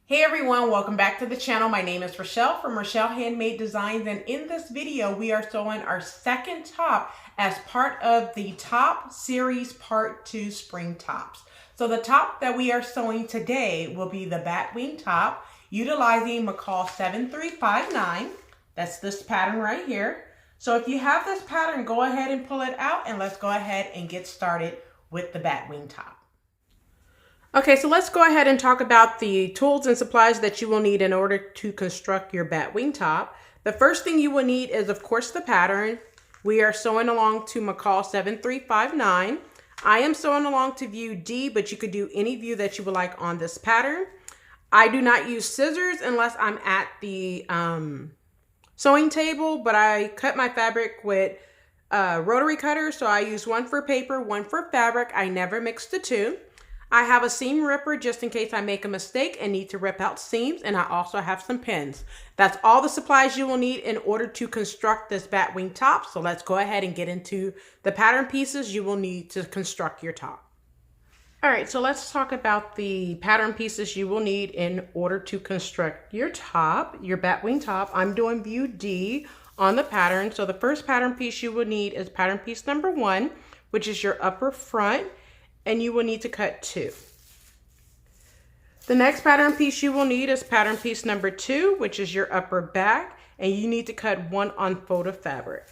Hey everyone, welcome back to the channel. My name is Rochelle from Rochelle.Handmade.Designs, and in this video we are sewing our second top as part of the top series part 2 spring tops. So the top that we are sewing today will be the Batwing top utilizing McCalls 7359. That's this pattern right here. So if you have this pattern, go ahead and pull it out and let's go ahead and get started with the Batwing top. Okay, so let's go ahead and talk about the tools and supplies that you will need in order to construct your Batwing top. The first thing you will need is, of course, the pattern. We are sewing along to McCalls 7359. I am sewing along to view D, but you could do any view that you would like on this pattern. I do not use scissors unless I'm at the sewing table, but I cut my fabric with rotary cutters, so I use one for paper, one for fabric. I never mix the two. I have a seam ripper just in case I make a mistake and need to rip out seams, and I also have some pins. That's all the supplies you will need in order to construct this Batwing top. So let's go ahead and get into the pattern pieces you will need to construct your top. All right, so let's talk about the pattern pieces you will need in order to construct your top, your Batwing top. I'm doing view D on the pattern. So the first pattern piece you will need is pattern piece number 1, which is your upper front, and you will need to cut 2. The next pattern piece you will need is pattern piece number 2, which is your upper back, and you need to cut 1 unfolded fabric.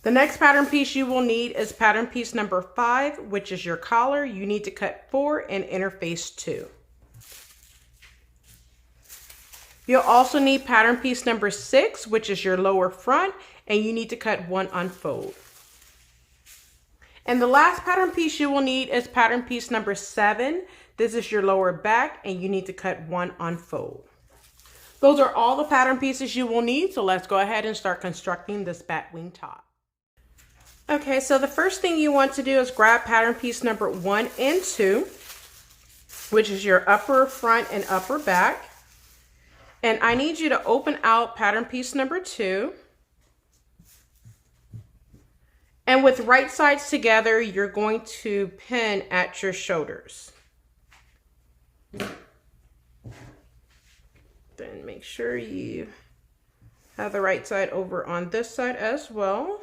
The next pattern piece you will need is pattern piece number 5, which is your collar. You need to cut 4 and interface 2. You'll also need pattern piece number 6, which is your lower front, and you need to cut 1 unfold. And the last pattern piece you will need is pattern piece number 7. This is your lower back, and you need to cut 1 unfold. Those are all the pattern pieces you will need, so let's go ahead and start constructing this Batwing top. Okay, so the first thing you want to do is grab pattern piece number 1 and 2, which is your upper front and upper back. And I need you to open out pattern piece number 2. And with right sides together, you're going to pin at your shoulders. Then make sure you have the right side over on this side as well.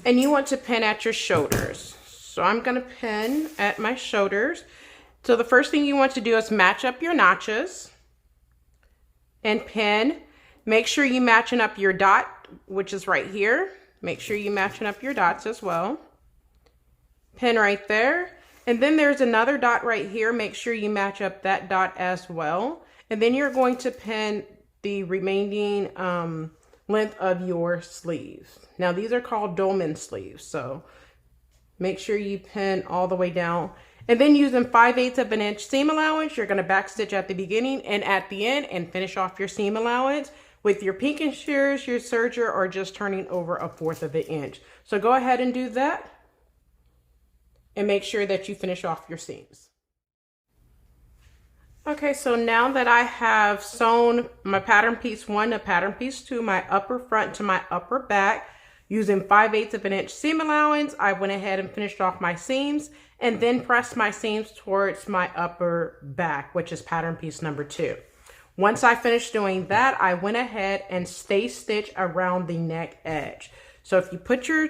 And you want to pin at your shoulders. So I'm going to pin at my shoulders. So the first thing you want to do is match up your notches and pin. Make sure you matching up your dot, which is right here. Make sure you matching up your dots as well. Pin right there. And then there's another dot right here. Make sure you match up that dot as well. And then you're going to pin the remaining length of your sleeves. Now these are called dolman sleeves, so make sure you pin all the way down. And then using 5/8 of an inch seam allowance, you're going to back stitch at the beginning and at the end and finish off your seam allowance. With your pinking shears, your serger are just turning over 1/4 of an inch. So go ahead and do that and make sure that you finish off your seams. Okay, so now that I have sewn my pattern piece 1 to pattern piece 2, my upper front to my upper back, using 5/8 of an inch seam allowance, I went ahead and finished off my seams and then pressed my seams towards my upper back, which is pattern piece number 2. Once I finished doing that, I went ahead and stay stitch around the neck edge. So if you put your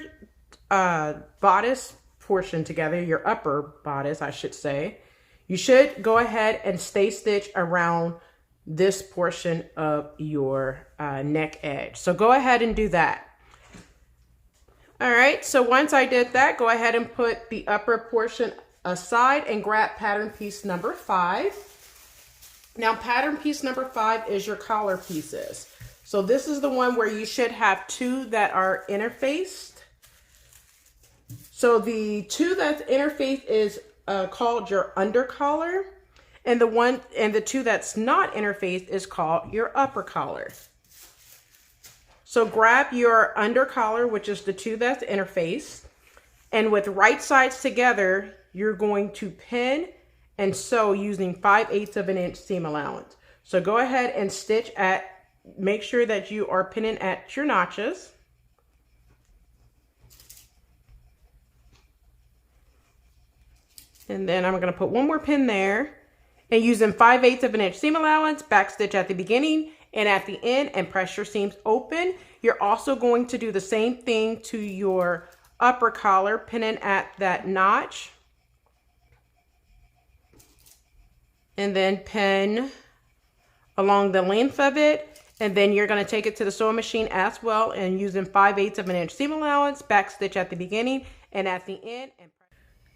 bodice portion together, your upper bodice, I should say, you should go ahead and stay stitch around this portion of your neck edge. So go ahead and do that. All right, so once I did that, go ahead and put the upper portion aside and grab pattern piece number 5. Now pattern piece number 5 is your collar pieces. So this is the one where you should have 2 that are interfaced. So the 2 that's interfaced is called your under collar, and the 2 that's not interfaced is called your upper collar. So grab your under collar, which is the 2 that's interfaced, and with right sides together, you're going to pin and sew using 5/8 of an inch seam allowance. So go ahead and stitch make sure that you are pinning at your notches. And then I'm going to put one more pin there, and using 5/8 of an inch seam allowance, backstitch at the beginning and at the end and press your seams open. You're also going to do the same thing to your upper collar, pinning at that notch. And then pin along the length of it. And then you're going to take it to the sewing machine as well, and using 5/8 of an inch seam allowance, backstitch at the beginning and at the end.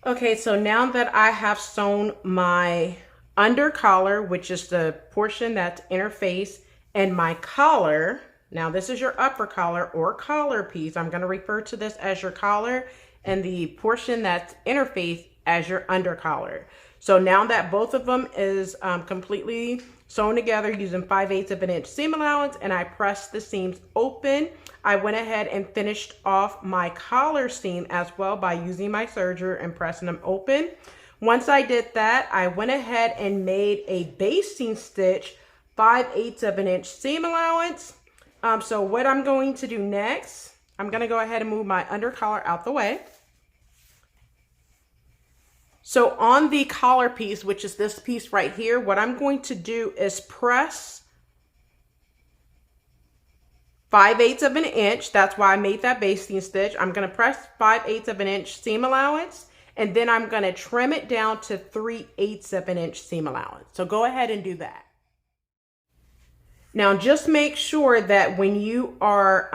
Okay, so now that I have sewn my under collar, which is the portion that's interface, and my collar, now this is your upper collar or collar piece. I'm going to refer to this as your collar, and the portion that's interface as your under collar. So now that both of them is completely sewn together using 5/8 of an inch seam allowance, and I pressed the seams open, I went ahead and finished off my collar seam as well by using my serger and pressing them open. Once I did that, I went ahead and made a basting stitch, 5/8 of an inch seam allowance. So what I'm going to do next, I'm going to go ahead and move my under collar out the way. So on the collar piece, which is this piece right here, what I'm going to do is press 5/8 of an inch. That's why I made that basting stitch. I'm going to press 5/8 of an inch seam allowance, and then I'm going to trim it down to 3/8 of an inch seam allowance. So go ahead and do that. Now just make sure that when you are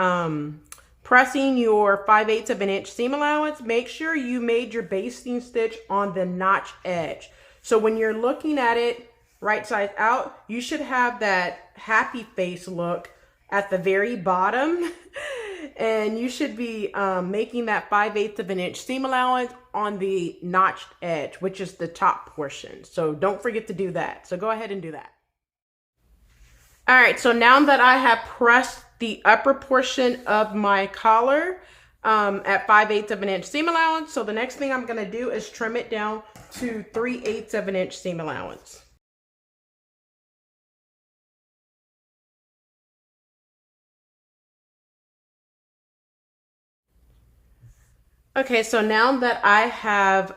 pressing your 5/8 of an inch seam allowance, make sure you made your basting stitch on the notch edge. So when you're looking at it right side out, you should have that happy face look at the very bottom. And you should be making that 5/8 of an inch seam allowance on the notched edge, which is the top portion. So don't forget to do that. So go ahead and do that. All right, so now that I have pressed the upper portion of my collar at 5/8 of an inch seam allowance, so the next thing I'm going to do is trim it down to 3/8 of an inch seam allowance. Okay, so now that I have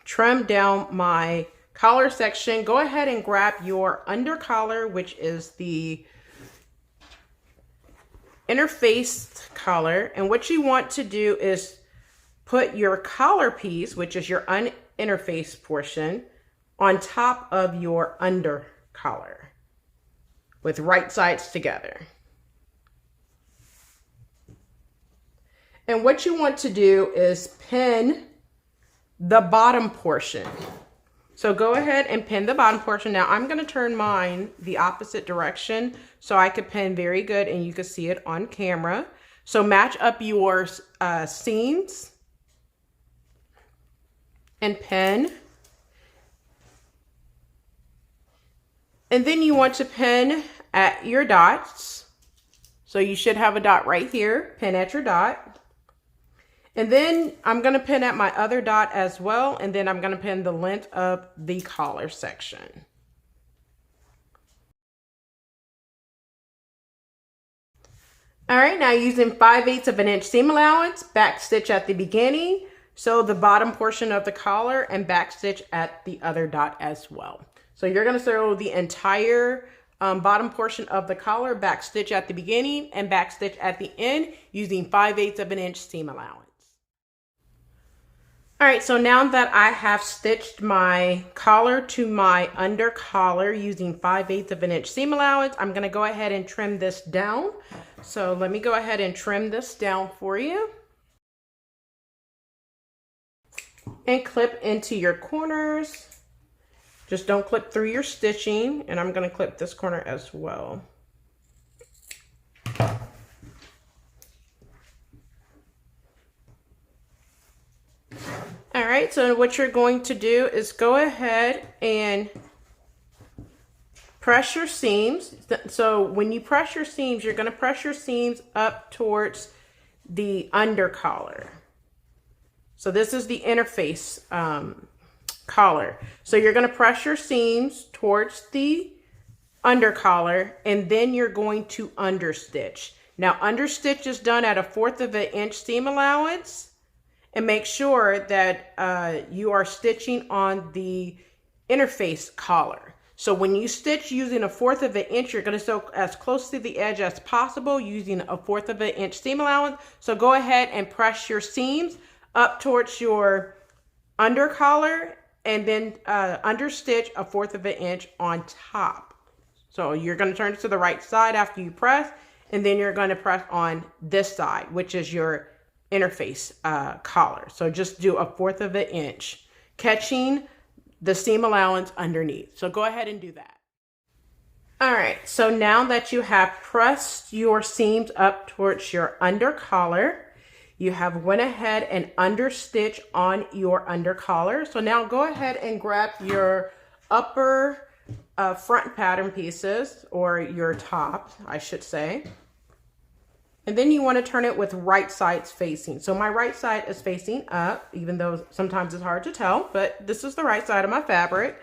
trimmed down my collar section, go ahead and grab your under collar, which is the interfaced collar. And what you want to do is put your collar piece, which is your uninterfaced portion, on top of your under collar with right sides together. And what you want to do is pin the bottom portion. So go ahead and pin the bottom portion. Now I'm going to turn mine the opposite direction so I could pin very good and you can see it on camera. So match up your seams and pin. And then you want to pin at your dots. So you should have a dot right here. Pin at your dot. And then I'm going to pin at my other dot as well. And then I'm going to pin the length of the collar section. All right, now using 5/8 of an inch seam allowance, back stitch at the beginning. So the bottom portion of the collar and back stitch at the other dot as well. So you're going to sew the entire bottom portion of the collar, back stitch at the beginning and back stitch at the end using 5/8 of an inch seam allowance. All right, so now that I have stitched my collar to my under collar using 5/8 of an inch seam allowance, I'm going to go ahead and trim this down. So let me go ahead and trim this down for you. And clip into your corners. Just don't clip through your stitching, and I'm going to clip this corner as well. All right, so what you're going to do is go ahead and press your seams. So when you press your seams, you're going to press your seams up towards the under collar. So this is the interface collar. So you're going to press your seams towards the under collar, and then you're going to understitch. Now understitch is done at 1/4 of an inch seam allowance. and make sure that you are stitching on the interface collar. So when you stitch using 1/4 of an inch, you're going to sew as close to the edge as possible using 1/4 of an inch seam allowance. So go ahead and press your seams up towards your under collar and then understitch 1/4 of an inch on top. So you're going to turn it to the right side after you press, and then you're going to press on this side, which is your interface collar. So just do 1/4 of an inch, catching the seam allowance underneath. So go ahead and do that. All right, so now that you have pressed your seams up towards your under collar, you have went ahead and understitch on your under collar. So now go ahead and grab your upper front pattern pieces, or your top, I should say. And then you want to turn it with right sides facing. So my right side is facing up, even though sometimes it's hard to tell, but this is the right side of my fabric.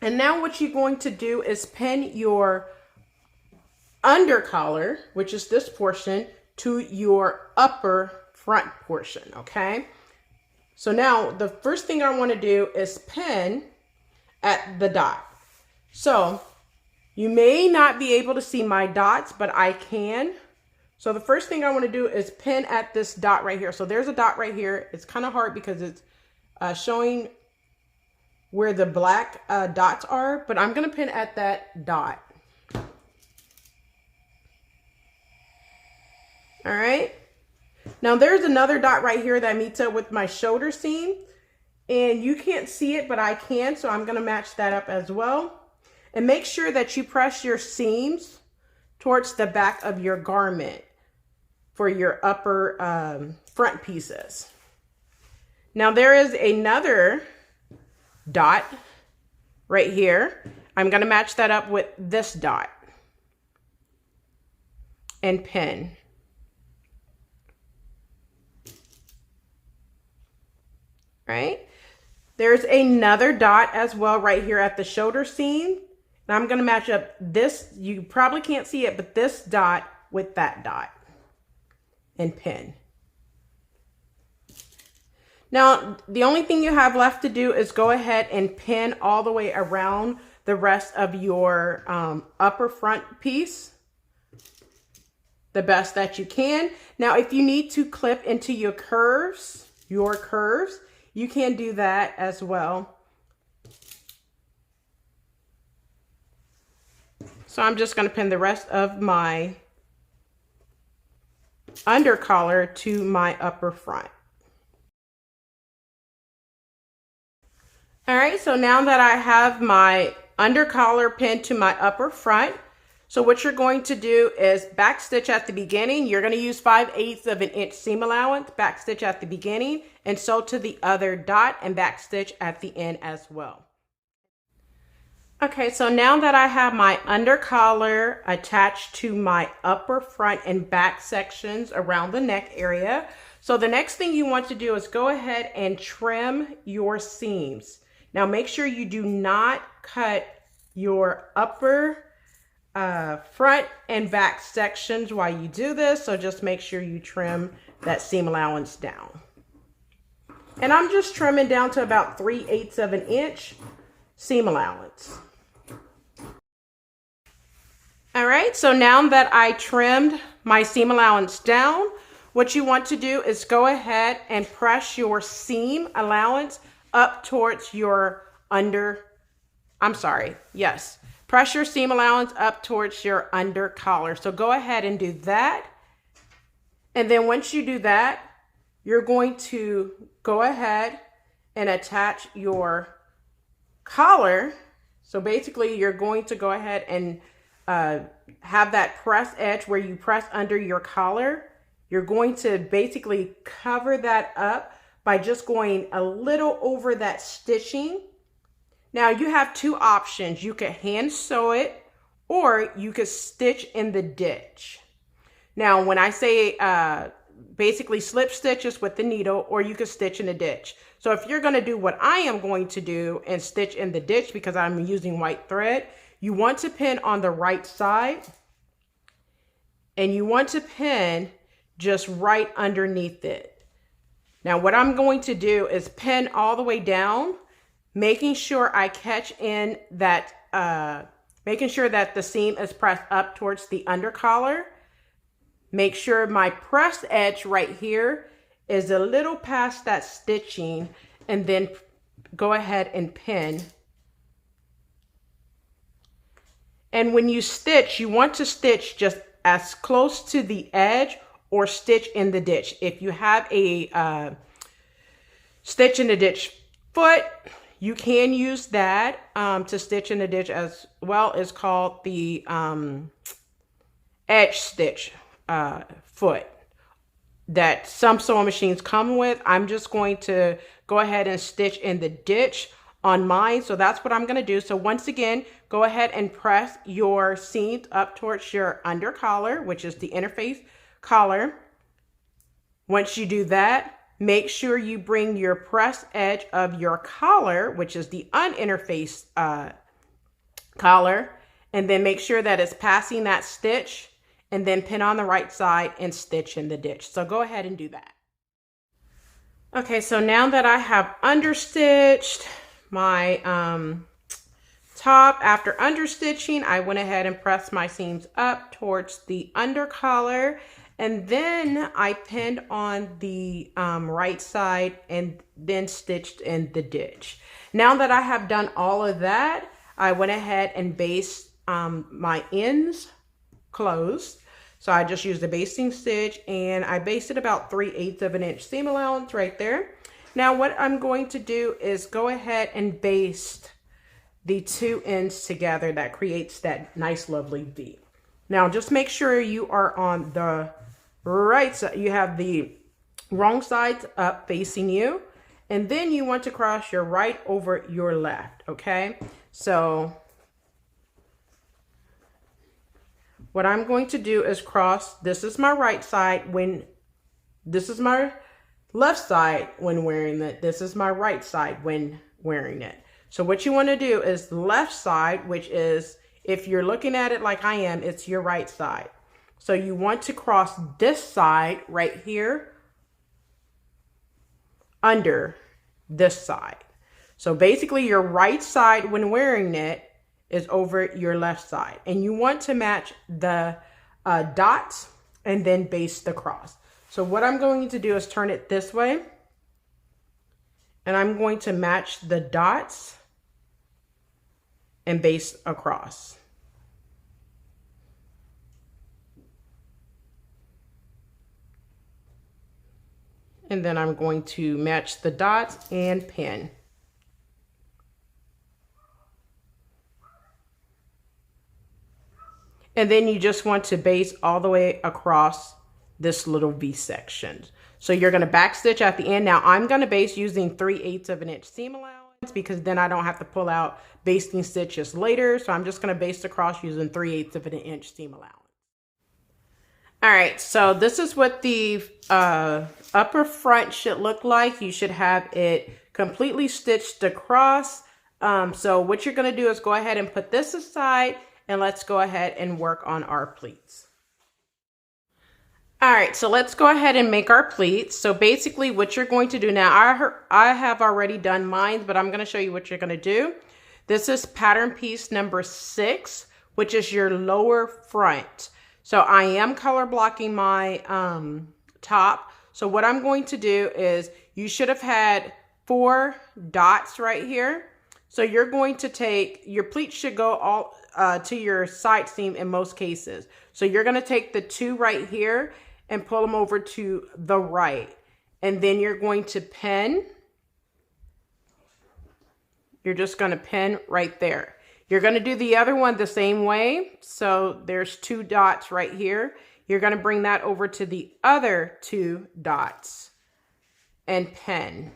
And now what you're going to do is pin your under collar, which is this portion, to your upper front portion, okay? So now the first thing I want to do is pin at the dot. So you may not be able to see my dots, but I can. So the first thing I want to do is pin at this dot right here. So there's a dot right here. It's kind of hard because it's showing where the black dots are, but I'm going to pin at that dot. All right. Now there's another dot right here that meets up with my shoulder seam, and you can't see it, but I can. So I'm going to match that up as well. And make sure that you press your seams towards the back of your garment for your upper front pieces. Now there is another dot right here. I'm going to match that up with this dot and pin. Right? There's another dot as well right here at the shoulder seam. And I'm going to match up this, you probably can't see it, but this dot with that dot and pin. Now, the only thing you have left to do is go ahead and pin all the way around the rest of your upper front piece the best that you can. Now, if you need to clip into your curves, you can do that as well. So I'm just going to pin the rest of my under collar to my upper front. All right, so now that I have my under collar pinned to my upper front, so what you're going to do is back stitch at the beginning. You're going to use 5/8 of an inch seam allowance, back stitch at the beginning, and sew to the other dot and back stitch at the end as well. Okay, so now that I have my under collar attached to my upper front and back sections around the neck area, so the next thing you want to do is go ahead and trim your seams. Now make sure you do not cut your upper front and back sections while you do this, so just make sure you trim that seam allowance down. And I'm just trimming down to about 3/8 of an inch seam allowance. All right, so now that I trimmed my seam allowance down, what you want to do is go ahead and press your seam allowance up towards your press your seam allowance up towards your under collar. So go ahead and do that. And then once you do that, you're going to go ahead and attach your collar. So basically you're going to go ahead and have that press edge where you press under your collar. You're going to basically cover that up by just going a little over that stitching. Now you have two options. You could hand sew it, or you could stitch in the ditch. Now when I say basically slip stitches with the needle, or you could stitch in the ditch. So if you're going to do what I am going to do and stitch in the ditch, because I'm using white thread, you want to pin on the right side, and you want to pin just right underneath it. Now what I'm going to do is pin all the way down, making sure I catch in that, making sure that the seam is pressed up towards the under collar. Make sure my press edge right here is a little past that stitching, and then go ahead and pin. And when you stitch, you want to stitch just as close to the edge or stitch in the ditch. If you have a stitch in the ditch foot, you can use that to stitch in the ditch as well. It's called the edge stitch foot that some sewing machines come with. I'm just going to go ahead and stitch in the ditch on mine. So that's what I'm going to do. So once again, go ahead and press your seams up towards your under collar, which is the interface collar. Once you do that, make sure you bring your press edge of your collar, which is the uninterfaced collar, and then make sure that it's passing that stitch, and then pin on the right side and stitch in the ditch. So go ahead and do that. Okay, so now that I have understitched my top, after understitching, I went ahead and pressed my seams up towards the under collar, and then I pinned on the right side and then stitched in the ditch. Now that I have done all of that, I went ahead and basted my ends closed. So I just used the basting stitch, and I basted about 3/8 of an inch seam allowance right there. Now what I'm going to do is go ahead and baste the two ends together. That creates that nice lovely V. Now just make sure you are on the right side. You have the wrong sides up facing you, and then you want to cross your right over your left. Okay, so what I'm going to do is cross. This is my right side when, this is my left side when wearing it. This is my right side when wearing it. So what you want to do is the left side, which is, if you're looking at it like I am, it's your right side. So you want to cross this side right here under this side. So basically your right side when wearing it is over your left side, and you want to match the dots and then baste the cross. So what I'm going to do is turn it this way, and I'm going to match the dots and baste across. And then I'm going to match the dots and pin. And then you just want to baste all the way across this little V section. So you're going to back stitch at the end. Now I'm going to baste using 3/8 of an inch seam allowance, because then I don't have to pull out basting stitches later. So I'm just going to baste across using 3/8 of an inch seam allowance. All right, so this is what the upper front should look like. You should have it completely stitched across. So what you're going to do is go ahead and put this aside, and let's go ahead and work on our pleats. All right, so let's go ahead and make our pleats. So basically what you're going to do now, I have already done mine, but I'm going to show you what you're going to do. This is pattern piece number 6, which is your lower front. So I am color blocking my top. So what I'm going to do is, you should have had 4 dots right here. So you're going to take, your pleats should go all to your side seam in most cases. So you're going to take the 2 right here and pull them over to the right. And then you're going to pin. You're just going to pin right there. You're going to do the other one the same way. So there's 2 dots right here. You're going to bring that over to the other 2 dots and pin.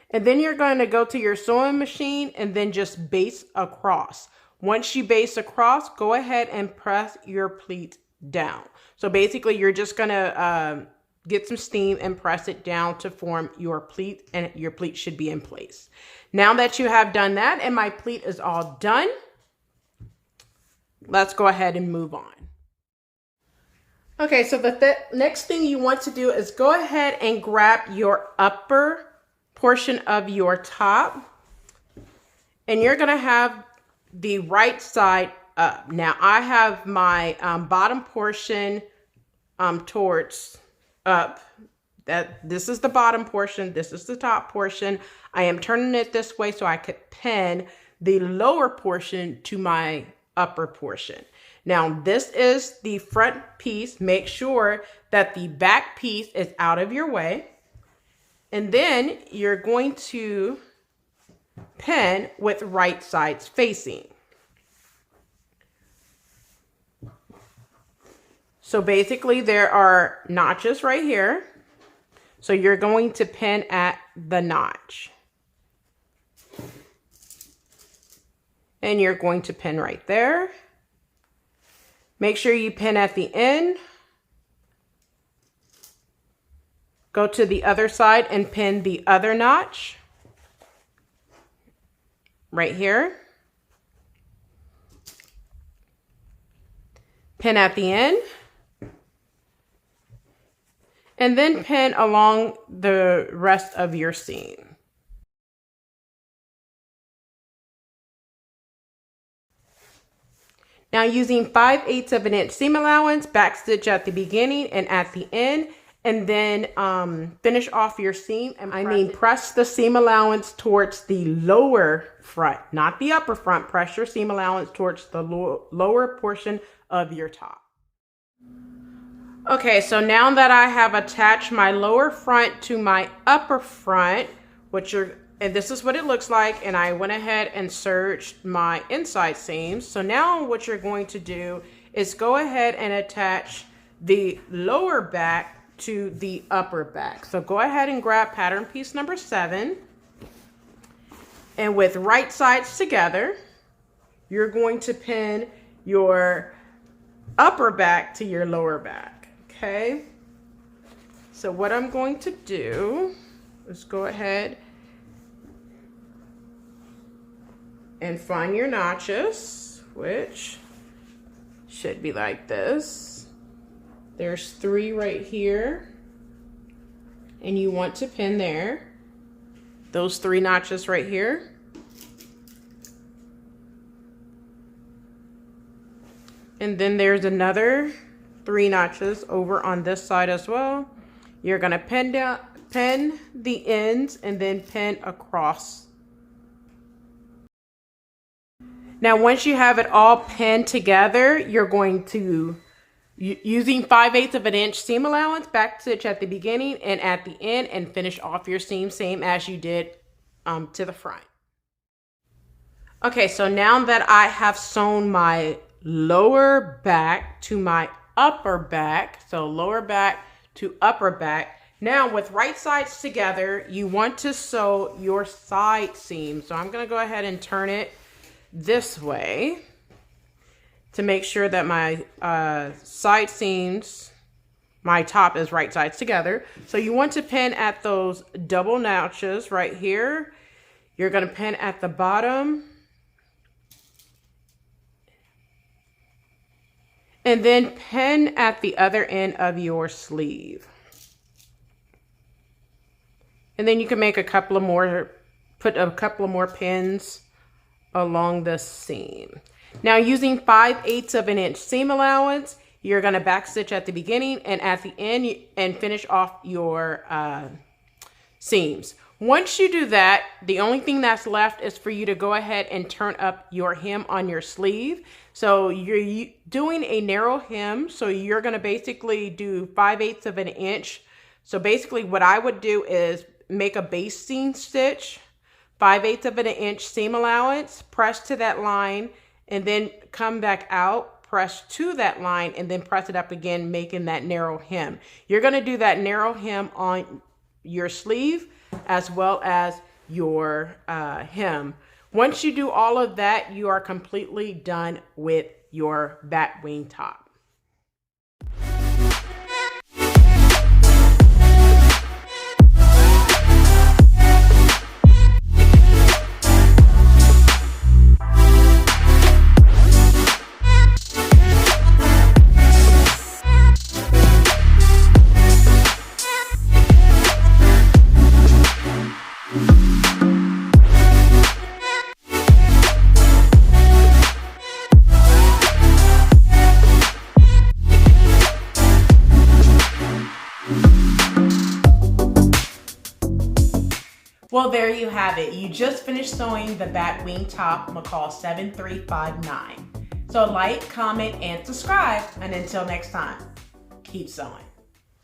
And then you're going to go to your sewing machine and then just baste across. Once you baste across, go ahead and press your pleat down. So basically you're just going to get some steam and press it down to form your pleat, and your pleat should be in place. Now that you have done that and my pleat is all done, let's go ahead and move on. Okay, so the next thing you want to do is go ahead and grab your upper portion of your top, and you're gonna have the right side up. Now I have my bottom portion towards up. This is the bottom portion, this is the top portion. I am turning it this way so I could pin the lower portion to my upper portion. Now this is the front piece. Make sure that the back piece is out of your way. And then you're going to pin with right sides facing. So basically there are notches right here. So you're going to pin at the notch. And you're going to pin right there. Make sure you pin at the end. Go to the other side and pin the other notch. Right here. Pin at the end. And then pin along the rest of your seam. Now using 5/8 of an inch seam allowance, backstitch at the beginning and at the end, and then finish off your seam. And press the seam allowance towards the lower front, not the upper front. Press your seam allowance towards the lower portion of your top. Okay, so now that I have attached my lower front to my upper front, and this is what it looks like, and I went ahead and serged my inside seams. So now what you're going to do is go ahead and attach the lower back to the upper back. So go ahead and grab pattern piece number 7, and with right sides together, you're going to pin your upper back to your lower back. Okay, so what I'm going to do is go ahead and find your notches, which should be like this. There's 3 right here, and you want to pin there. Those 3 notches right here. And then there's another 3 notches over on this side as well. You're gonna pin the ends and then pin across. Now once you have it all pinned together, you're going to, using 5/8 of an inch seam allowance, backstitch at the beginning and at the end, and finish off your seam same as you did to the front. Okay, so now that I have sewn my lower back to my upper back, so lower back to upper back, now with right sides together, you want to sew your side seam. So I'm going to go ahead and turn it this way to make sure that my side seams, my top is right sides together. So you want to pin at those double notches right here. You're going to pin at the bottom, and then pin at the other end of your sleeve. And then you can make a couple of more, put a couple of more pins along the seam. Now using 5/8 of an inch seam allowance, you're gonna backstitch at the beginning and at the end and finish off your seams. Once you do that, the only thing that's left is for you to go ahead and turn up your hem on your sleeve. So you're doing a narrow hem, so you're gonna basically do 5/8 of an inch. So basically what I would do is make a base seam stitch, 5/8 of an inch seam allowance, press to that line, and then come back out, press to that line, and then press it up again, making that narrow hem. You're gonna do that narrow hem on your sleeve as well as your hem. Once you do all of that, you are completely done with your batwing top. Well, there you have it. You just finished sewing the Batwing top McCalls 7359. So like, comment, and subscribe. And until next time, keep sewing.